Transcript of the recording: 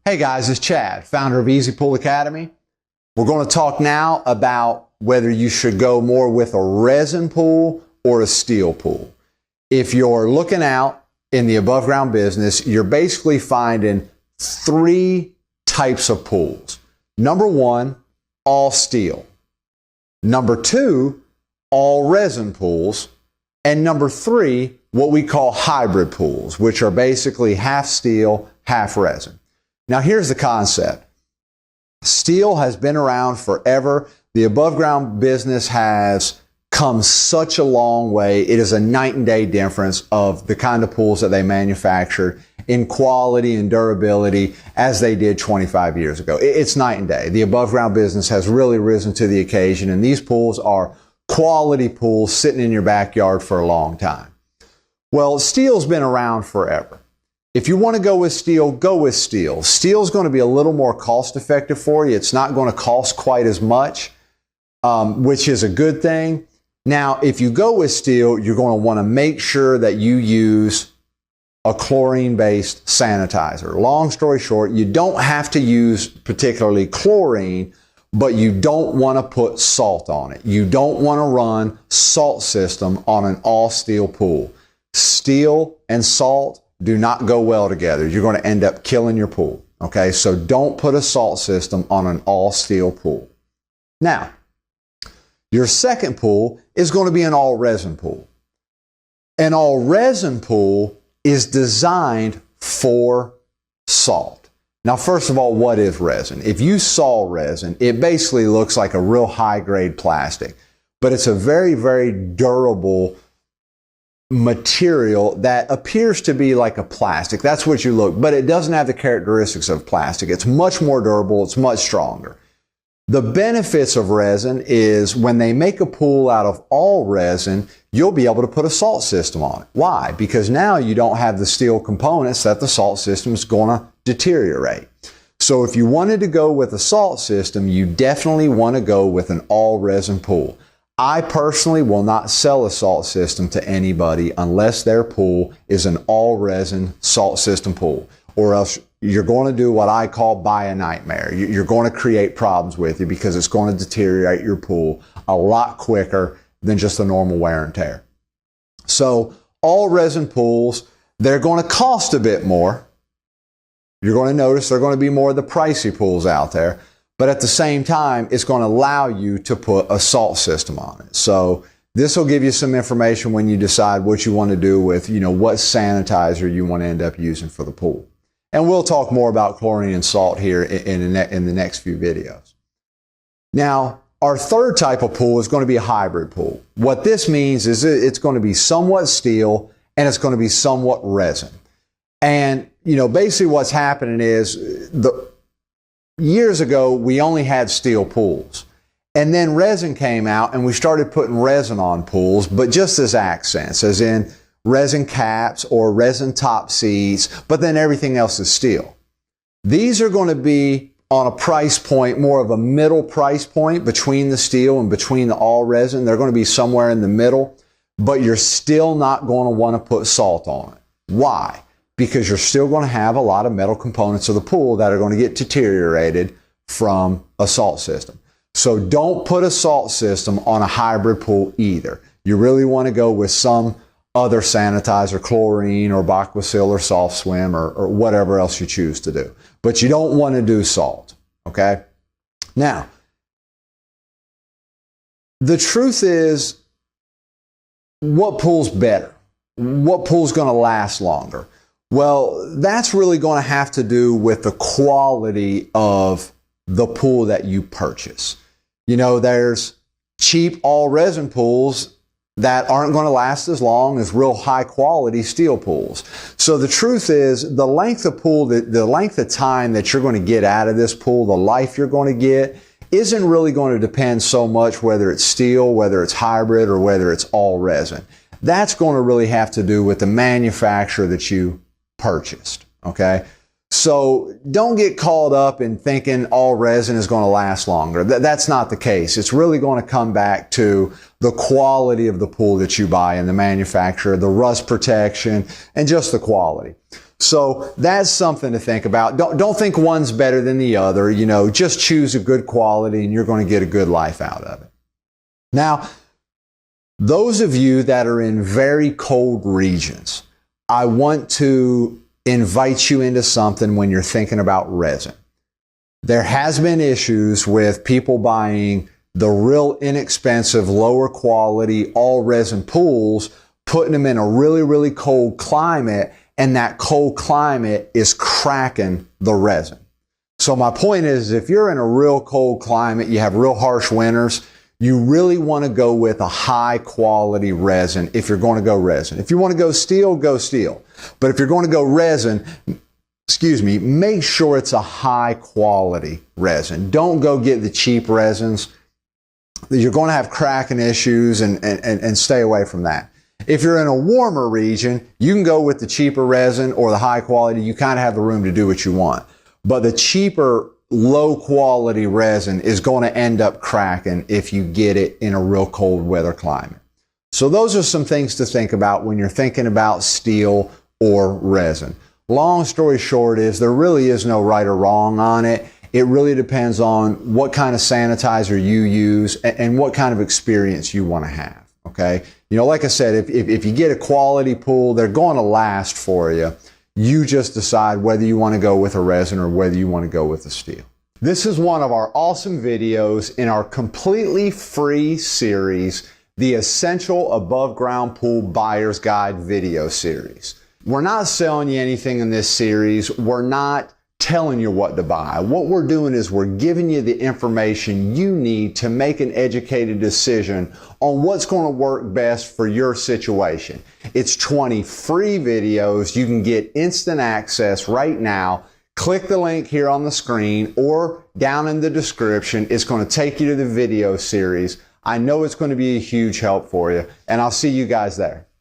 Hey guys, it's Chad, founder of Easy Pool Academy. We're going to talk now about whether you should go more with a resin pool or a steel pool. If you're looking out in the above ground business, you're basically finding three types of pools. Number one, all steel. Number two, all resin pools. And number three, what we call hybrid pools, which are basically half steel, half resin. Now here's the concept. Steel has been around forever. The above ground business has come such a long way. It is a night and day difference of the kind of pools that they manufactured in quality and durability as they did 25 years ago. It's night and day. The above ground business has really risen to the occasion, and these pools are quality pools sitting in your backyard for a long time. Well, steel's been around forever. If you want to go with steel, go with steel. Steel's going to be a little more cost effective for you. It's not going to cost quite as much, which is a good thing. Now, if you go with steel, you're going to want to make sure that you use a chlorine-based sanitizer. Long story short, you don't have to use particularly chlorine, but you don't want to put salt on it. You don't want to run salt system on an all-steel pool. Steel and salt do not go well together. You're going to end up killing your pool. Okay, so don't put a salt system on an all-steel pool. Now, your second pool is going to be an all-resin pool. An all-resin pool is designed for salt. Now, first of all, what is resin? If you saw resin, it basically looks like a real high-grade plastic, but it's a very, very durable material that appears to be like a plastic. That's what you look, but it doesn't have the characteristics of plastic. It's much more durable. It's much stronger. The benefits of resin is when they make a pool out of all resin, you'll be able to put a salt system on it. Why? Because now you don't have the steel components that the salt system is going to deteriorate. So if you wanted to go with a salt system, you definitely want to go with an all resin pool. I personally will not sell a salt system to anybody unless their pool is an all resin salt system pool, or else you're going to do what I call buy a nightmare. You're going to create problems with you because it's going to deteriorate your pool a lot quicker than just a normal wear and tear. So all resin pools, they're going to cost a bit more. You're going to notice they're going to be more of the pricey pools out there. But at the same time, it's going to allow you to put a salt system on it. So this will give you some information when you decide what you want to do with, what sanitizer you want to end up using for the pool. And we'll talk more about chlorine and salt here in the next few videos. Now, our third type of pool is going to be a hybrid pool. What this means is it's going to be somewhat steel and it's going to be somewhat resin. And, basically what's happening is years ago, we only had steel pools. And then resin came out and we started putting resin on pools, but just as accents, as in resin caps or resin top seats, but then everything else is steel. These are going to be on a price point, more of a middle price point between the steel and between the all resin. They're going to be somewhere in the middle, but you're still not going to want to put salt on it. Why? Because you're still going to have a lot of metal components of the pool that are going to get deteriorated from a salt system. So don't put a salt system on a hybrid pool either. You really want to go with some other sanitizer, chlorine or Baquasil or soft swim or whatever else you choose to do. But you don't want to do salt, okay? Now, the truth is, what pool's better? What pool's going to last longer? Well, that's really going to have to do with the quality of the pool that you purchase. There's cheap all resin pools that aren't going to last as long as real high quality steel pools. So the truth is, the length of pool, the length of time that you're going to get out of this pool, the life you're going to get, isn't really going to depend so much whether it's steel, whether it's hybrid, or whether it's all resin. That's going to really have to do with the manufacturer that you purchased, okay? So don't get caught up in thinking all resin is going to last longer. That's not the case. It's really going to come back to the quality of the pool that you buy and the manufacturer, the rust protection, and just the quality. So that's something to think about. Don't think one's better than the other. You know, just choose a good quality and you're going to get a good life out of it. Now, those of you that are in very cold regions, I want to invite you into something when you're thinking about resin. There has been issues with people buying the real inexpensive, lower quality, all resin pools, putting them in a really, really cold climate, and that cold climate is cracking the resin. So my point is, if you're in a real cold climate, you have real harsh winters, you really want to go with a high quality resin if you're going to go resin. If you want to go steel, go steel. But if you're going to go resin, make sure it's a high quality resin. Don't go get the cheap resins. You're going to have cracking issues and stay away from that. If you're in a warmer region, you can go with the cheaper resin or the high quality. You kind of have the room to do what you want. But the cheaper, low quality resin is going to end up cracking if you get it in a real cold weather climate. So those are some things to think about when you're thinking about steel or resin. Long story short is there really is no right or wrong on it. It really depends on what kind of sanitizer you use and what kind of experience you want to have. Okay. You know, like I said, if you get a quality pool, they're going to last for you. You just decide whether you want to go with a resin or whether you want to go with a steel. This is one of our awesome videos in our completely free series, the Essential Above Ground Pool Buyer's Guide video series. We're not selling you anything in this series. We're not telling you what to buy. What we're doing is we're giving you the information you need to make an educated decision on what's going to work best for your situation. It's 20 free videos. You can get instant access right now. Click the link here on the screen or down in the description. It's going to take you to the video series. I know it's going to be a huge help for you, and I'll see you guys there.